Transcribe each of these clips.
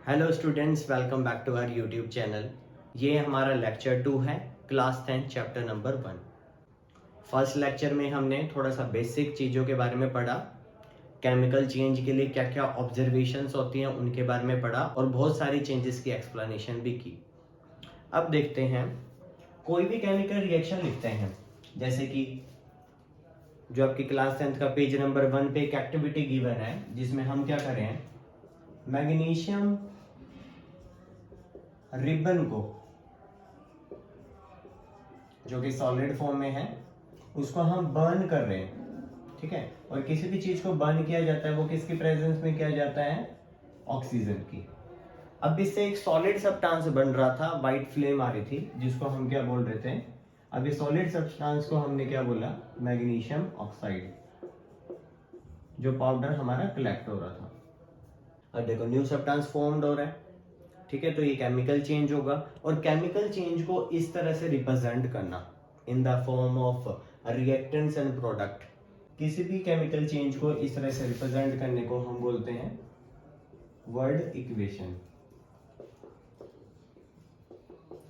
Hello students, welcome back to our YouTube channel. ये हमारा lecture 2 है, class 10 chapter number 1। First lecture में हमने थोड़ा सा बेसिक चीज़ों के बारे में पढ़ा, केमिकल चेंज के लिए क्या क्या ऑब्जर्वेशंस होती हैं उनके बारे में पढ़ा और बहुत सारी चेंजेस की एक्सप्लेनेशन भी की। अब देखते हैं, कोई भी केमिकल रिएक्शन लिखते हैं, जैसे कि जो आपकी क्लास 10 का पेज नंबर 1 पे एक एक्टिविटी गिवन है जिसमें हम क्या करें, मैग्नीशियम रिबन को जो कि सॉलिड फॉर्म में है उसको हम बर्न कर रहे हैं, ठीक है। और किसी भी चीज को बर्न किया जाता है वो किसकी प्रेजेंस में किया जाता है, ऑक्सीजन की। अब इससे एक सॉलिड सब्सटेंस बन रहा था, वाइट फ्लेम आ रही थी जिसको हम क्या बोल रहे थे, अब इस सॉलिड सब्सटेंस को हमने क्या बोला, मैग्नीशियम ऑक्साइड, जो पाउडर हमारा कलेक्ट हो रहा था। अब देखो न्यू सब्सटेंस फॉर्म्ड हो रहा है, ठीक है। तो ये केमिकल चेंज होगा और केमिकल चेंज को इस तरह से रिप्रेजेंट करना in the form of reactants and product. किसी भी केमिकल चेंज को इस तरह से रिप्रेजेंट करने को हम बोलते हैं वर्ड इक्वेशन।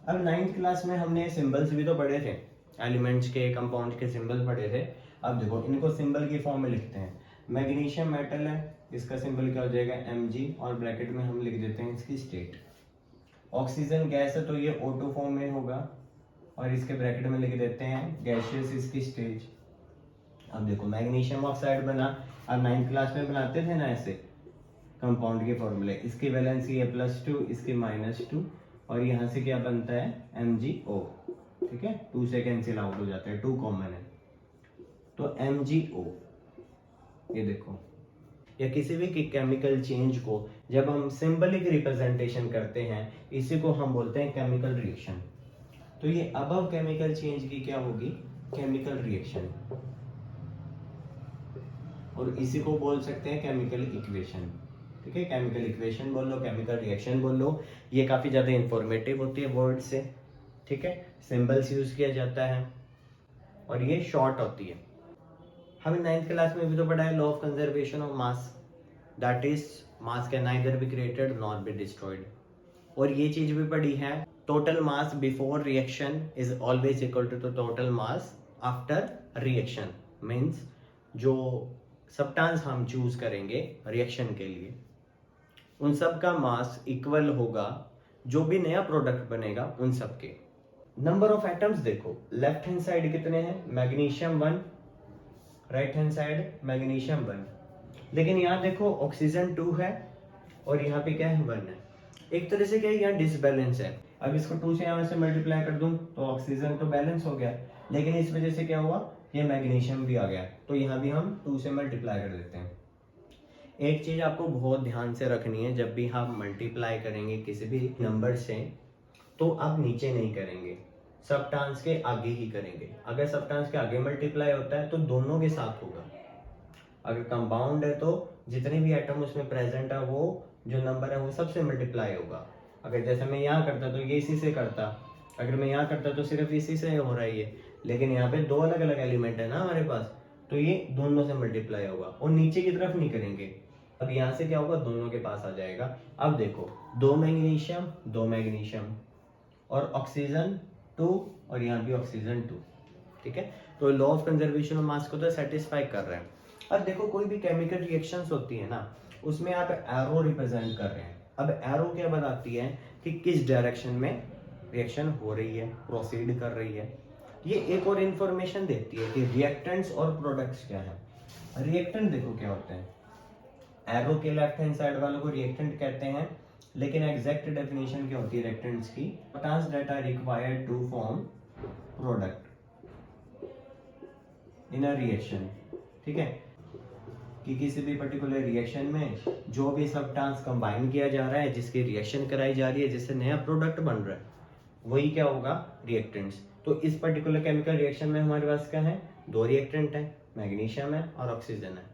अब 9th क्लास में हमने सिंबल्स भी तो पढ़े थे, एलिमेंट्स के, कंपाउंड के सिंबल पढ़े थे। अब देखो इनको सिंबल की फॉर्म में लिखते हैं। मैग्नीशियम मेटल है, इसका सिंबल क्या हो जाएगा, Mg, और ब्रैकेट में हम लिख देते हैं इसकी स्टेट। ऑक्सीजन गैस है तो ये O2 फॉर्म में होगा और इसके ब्रैकेट में लिख देते हैं गैसियस इसकी स्टेज। अब देखो मैग्नीशियम ऑक्साइड बना, अब 9th क्लास में बनाते थे ना ऐसे कंपाउंड के फॉर्मूले, इसकी वैलेंसी है +2, इसकी -2, और यहाँ से क्या बनता है MgO, ठीक है। 2 से कैंसिल आउट हो जाता है, 2 कॉमन है तो MgO। ये देखो, या किसी भी केमिकल चेंज को जब हम सिंबलिक रिप्रेजेंटेशन करते हैं इसी को हम बोलते हैं केमिकल रिएक्शन। तो ये अबव केमिकल चेंज की क्या होगी, केमिकल रिएक्शन, और इसी को बोल सकते हैं केमिकल इक्वेशन, ठीक है। केमिकल इक्वेशन बोल लो, केमिकल रिएक्शन बोल लो, ये काफी ज्यादा इंफॉर्मेटिव होती है वर्ड से, ठीक है। सिंबल्स यूज किया जाता है और ये शॉर्ट होती है। हमने 9th क्लास में भी तो पढ़ा है law of conservation of mass, that is mass can neither be created not be destroyed. और ये चीज भी पढ़ी है, total mass before reaction is always equal to total mass after reaction. Means जो सब्सटेंस हम चूज करेंगे रिएक्शन के लिए उन सब का मास इक्वल होगा जो भी नया प्रोडक्ट बनेगा उन सब के। नंबर ऑफ एटम्स देखो, लेफ्ट हैंड साइड कितने हैं, magnesium 1, right hand side magnesium 1, लेकिन यहाँ देखो ऑक्सीजन 2 है और यहाँ पे क्या है 1 है। एक तरह से क्या है, यहाँ डिसबैलेंस है। अब इसको 2 से यहाँ से मल्टीप्लाई कर दूं तो ऑक्सीजन तो बैलेंस हो गया, लेकिन इस वजह से क्या हुआ, ये मैग्नीशियम भी आ गया, तो यहाँ भी हम 2 से मल्टीप्लाई कर देते हैं। एक चीज आपको बहुत ध्यान से रखनी है, जब भी हम मल्टीप्लाई करेंगे किसी भी नंबर से तो आप नीचे नहीं करेंगे, सब्सटेंस के आगे ही करेंगे। अगर सब्सटेंस के आगे मल्टीप्लाई होता है तो दोनों के साथ होगा। अगर कंपाउंड है तो जितने भी एटम उसमें प्रेजेंट है वो जो नंबर है वो सबसे मल्टीप्लाई होगा। अगर जैसे मैं यहाँ करता तो ये इसी से करता, अगर मैं यहाँ करता तो सिर्फ इसी से हो रहा है ये, लेकिन यहाँ पे 2 अलग अलग एलिमेंट है ना हमारे पास, तो ये दोनों से मल्टीप्लाई होगा और नीचे की तरफ नहीं करेंगे। अब यहाँ से क्या होगा, दोनों के पास आ जाएगा। अब देखो 2 मैग्नीशियम 2 मैग्नीशियम और ऑक्सीजन 2 और यहाँ भी ऑक्सीजन 2, ठीक है। तो लॉ ऑफ कंजर्वेशन ऑफ मास को तो सेटिस्फाई कर रहे हैं। अब देखो कोई भी केमिकल रिएक्शंस होती है ना, उसमें आप एरो रिप्रेजेंट कर रहे हैं। अब एरो क्या बताती है कि किस डायरेक्शन में रिएक्शन हो रही है, प्रोसीड कर रही है। ये एक और इंफॉर्मेशन देती है कि रिएक्टेंट्स और प्रोडक्ट्स क्या है। रिएक्टेंट देखो क्या होते हैं, एरो के लेफ्ट हैंड साइड वालों को रिएक्टेंट कहते हैं, लेकिन एग्जैक्ट डेफिनेशन क्या होती है रिएक्टेंट्स की, substance that are required to form product in a reaction, ठीक है। कि किसी भी पर्टिकुलर रिएक्शन में जो भी सब्सटेंस कंबाइन किया जा रहा है, जिसकी रिएक्शन कराई जा रही है, जिससे नया प्रोडक्ट बन रहा है, वही क्या होगा, रिएक्टेंट्स। तो इस पर्टिकुलर केमिकल रिएक्शन में हमारे पास क्या है, 2 रिएक्टेंट है, मैग्नीशियम है और ऑक्सीजन है।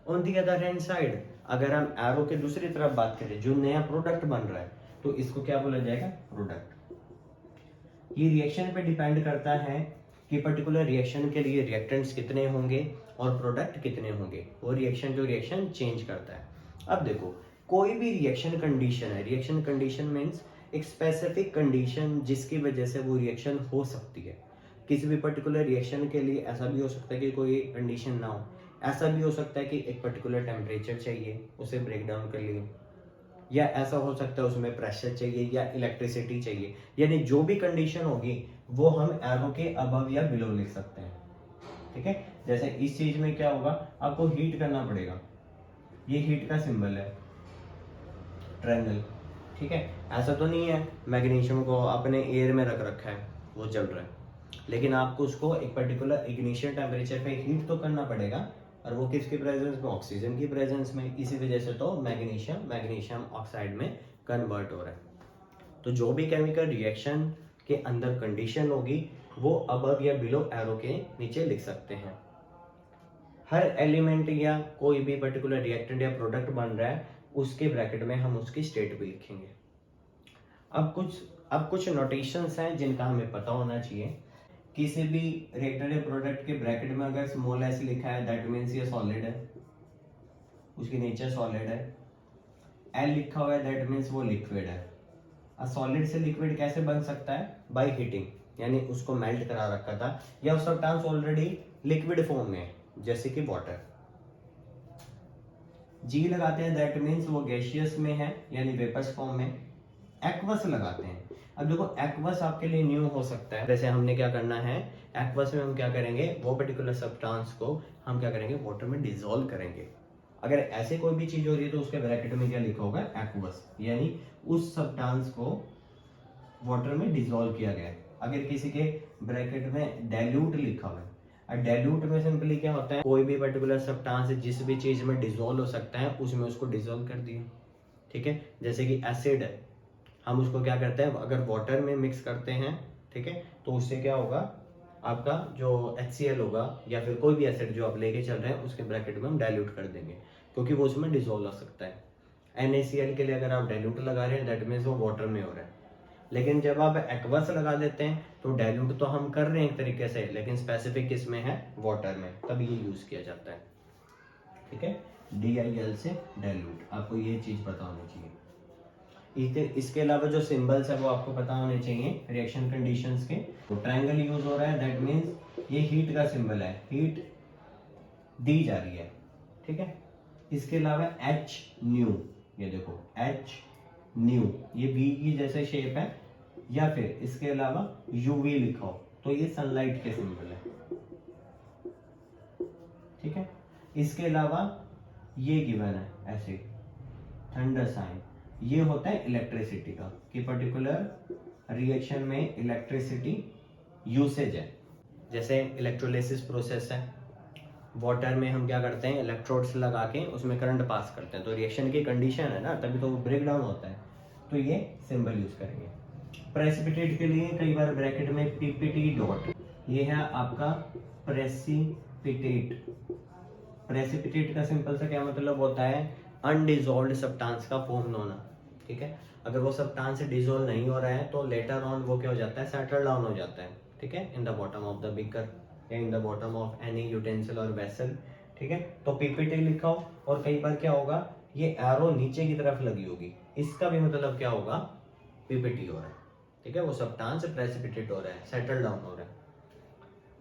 On the other hand side अगर हम एरो के दूसरी तरफ बात करें, जो नया प्रोडक्ट बन रहा है, तो इसको क्या बोला जाएगा, प्रोडक्ट। ये रिएक्शन पे डिपेंड करता है कि पर्टिकुलर रिएक्शन के लिए रिएक्टेंट्स कितने होंगे और प्रोडक्ट कितने होंगे, वो रिएक्शन जो रिएक्शन चेंज करता है। अब देखो कोई भी रिएक्शन कंडीशन है, रिएक्शन कंडीशन मीन्स एक स्पेसिफिक कंडीशन जिसकी वजह से वो रिएक्शन हो सकती है। किसी भी पर्टिकुलर रिएक्शन के लिए ऐसा भी हो सकता है कि कोई कंडीशन ना हो, ऐसा भी हो सकता है कि एक पर्टिकुलर टेम्परेचर चाहिए उसे ब्रेक डाउन कर लिए, या ऐसा हो सकता है उसमें प्रेशर चाहिए या इलेक्ट्रिसिटी चाहिए। यानी जो भी कंडीशन होगी वो हम एरो के अबव या बिलो लिख सकते हैं। ठीक है, जैसे इस चीज में क्या होगा, आपको हीट करना पड़ेगा, ये हीट का सिंबल है ट्रायंगल। ठीक है, ऐसा तो नहीं है मैग्नीशियम को आपने एयर में रख रखा है वो जल रहा है, लेकिन आपको उसको एक पर्टिकुलर इग्निशन टेम्परेचर पे हीट तो करना पड़ेगा, और वो किसके प्रेजेंस में, ऑक्सीजन की प्रेजेंस में। इसी वजह से तो मैग्नीशियम ऑक्साइड में कन्वर्ट हो रहा है। तो जो भी केमिकल रिएक्शन के अंदर कंडीशन होगी वो अबव या बिलो एरो के नीचे लिख सकते हैं। हर एलिमेंट या कोई भी पर्टिकुलर रिएक्टेंट या प्रोडक्ट बन रहा है उसके ब्रैकेट में हम उसकी स्टेट भी लिखेंगे। अब कुछ नोटेशंस हैं जिनका हमें पता होना चाहिए। किसी भी रिएक्टेंट या प्रोडक्ट के ब्रैकेट में अगर स्मॉल एस लिखा है दैट मीन्स ये सॉलिड है, उसकी नेचर सॉलिड है। एल लिखा हुआ है दैट मीन्स वो लिक्विड है। सॉलिड से लिक्विड कैसे बन सकता है, बाय हीटिंग, यानी उसको मेल्ट करा रखा था, या उस सब्सटेंस ऑलरेडी लिक्विड फॉर्म में है जैसे कि वाटर। जी लगाते हैं दैट मीन्स वो गैसियस में है यानी वेपर्स फॉर्म में। एक्वस लगाते हैं, अब देखो एक्वस आपके लिए न्यू हो सकता है। जैसे हमने क्या करना है, एक्वस में हम क्या करेंगे, वो पर्टिकुलर सब्सटेंस को हम क्या करेंगे, वाटर में डिसॉल्व करेंगे। अगर ऐसे कोई भी चीज हो रही है तो उसके ब्रैकेट में क्या लिखा होगा, एक्वस, यानी उस सब्सटेंस को वाटर में डिसॉल्व किया गया है। अगर किसी के ब्रैकेट में डाइल्यूट लिखा हुआ है, डाइल्यूट में सिंपली क्या होता है, कोई भी पर्टिकुलर सब्सटेंस जिस भी चीज में डिसॉल्व हो सकता है उसमें उसको डिसॉल्व कर दिया। ठीक है, जैसे कि एसिड है, हम उसको क्या करते हैं, अगर वाटर में मिक्स करते हैं, ठीक है, तो उससे क्या होगा, आपका जो HCl होगा या फिर कोई भी एसिड जो आप लेके चल रहे हैं उसके ब्रैकेट में हम डाइल्यूट कर देंगे क्योंकि वो उसमें डिसॉल्व हो सकता है। NaCl के लिए अगर आप डाइल्यूट लगा रहे हैं दैट मीन्स वो वाटर में हो रहा है। लेकिन जब आप एक्वस लगा देते हैं तो डाइल्यूट तो हम कर रहे हैं एक तरीके से, लेकिन स्पेसिफिक किसमें है, वाटर में, तब ये यूज किया जाता है। ठीक है, DIL से डाइल्यूट, आपको ये चीज पता होनी चाहिए। इसके अलावा जो सिंबल्स है वो आपको पता होने चाहिए रिएक्शन कंडीशंस के। तो ट्रायंगल यूज हो रहा है दैट मींस ये हीट का सिंबल है, हीट दी जा रही है। ठीक है, इसके अलावा H न्यू, ये देखो H न्यू, ये V की जैसे शेप है, या फिर इसके अलावा UV लिखा हो तो ये सनलाइट के सिंबल है। ठीक है, इसके अलावा ये गिवन है ऐसे थंडर साइन, ये होता है इलेक्ट्रिसिटी का, कि पर्टिकुलर रिएक्शन में इलेक्ट्रिसिटी यूसेज है। जैसे इलेक्ट्रोलिसिस प्रोसेस है, वाटर में हम क्या करते हैं, इलेक्ट्रोड्स लगा के उसमें करंट पास करते हैं, तो रिएक्शन की कंडीशन है ना, तभी तो वो ब्रेक डाउन होता है, तो ये सिंबल यूज करेंगे। प्रेसिपिटेट के लिए कई बार ब्रैकेट में PPT डॉट, ये है आपका प्रेसिपिटेट। प्रेसिपिटेट का सिंपल सा क्या मतलब होता है, अनडिजॉल्व्ड सब्सटेंस का फॉर्म होना। ठीक है, अगर वो सब्सटेंस डिसॉल्व नहीं हो रहा है तो लेटर ऑन वो क्या हो जाता है, सेटल डाउन हो जाता है। ठीक है, in the bottom of the beaker या in the bottom of any utensil or vessel. ठीक है, तो PPT लिखा हो, और कई बार क्या होगा, ये एरो नीचे की तरफ लगी होगी, इसका भी मतलब क्या होगा, PPT हो रहा है। ठीक है, वो सब्सटेंस प्रेसिपिटेट हो रहा है, सेटल डाउन हो रहा है।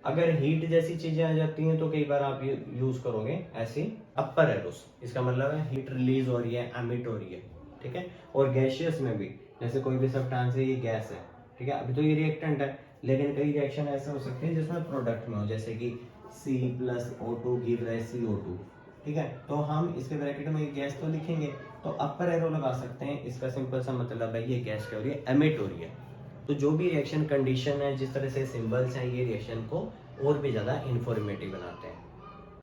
अगर हीट जैसी चीजें आ जाती हैं तो कई बार आप यूज करोगे ऐसे अपर एरोस, इसका मतलब है हीट रिलीज हो रही है, एमिट हो रही है। ठीक है, और गैसियस में भी, जैसे कोई भी सब्सटेंस है, ये गैस है, ठीक है, अभी तो ये रिएक्टेंट है, लेकिन कई रिएक्शन ऐसे हो सकते हैं जिसमें प्रोडक्ट में हो, जैसे कि C+O2 गिव राइज CO2। ठीक है, तो हम इसके ब्रैकेट में गैस तो लिखेंगे, तो अपर एरो लगा सकते हैं, इसका सिंपल सा मतलब है ये गैस क्या हो रही है, एमिट हो रही है। तो जो भी रिएक्शन कंडीशन है, जिस तरह से सिंबल्स हैं, ये रिएक्शन को और भी ज़्यादा इंफॉर्मेटिव बनाते हैं।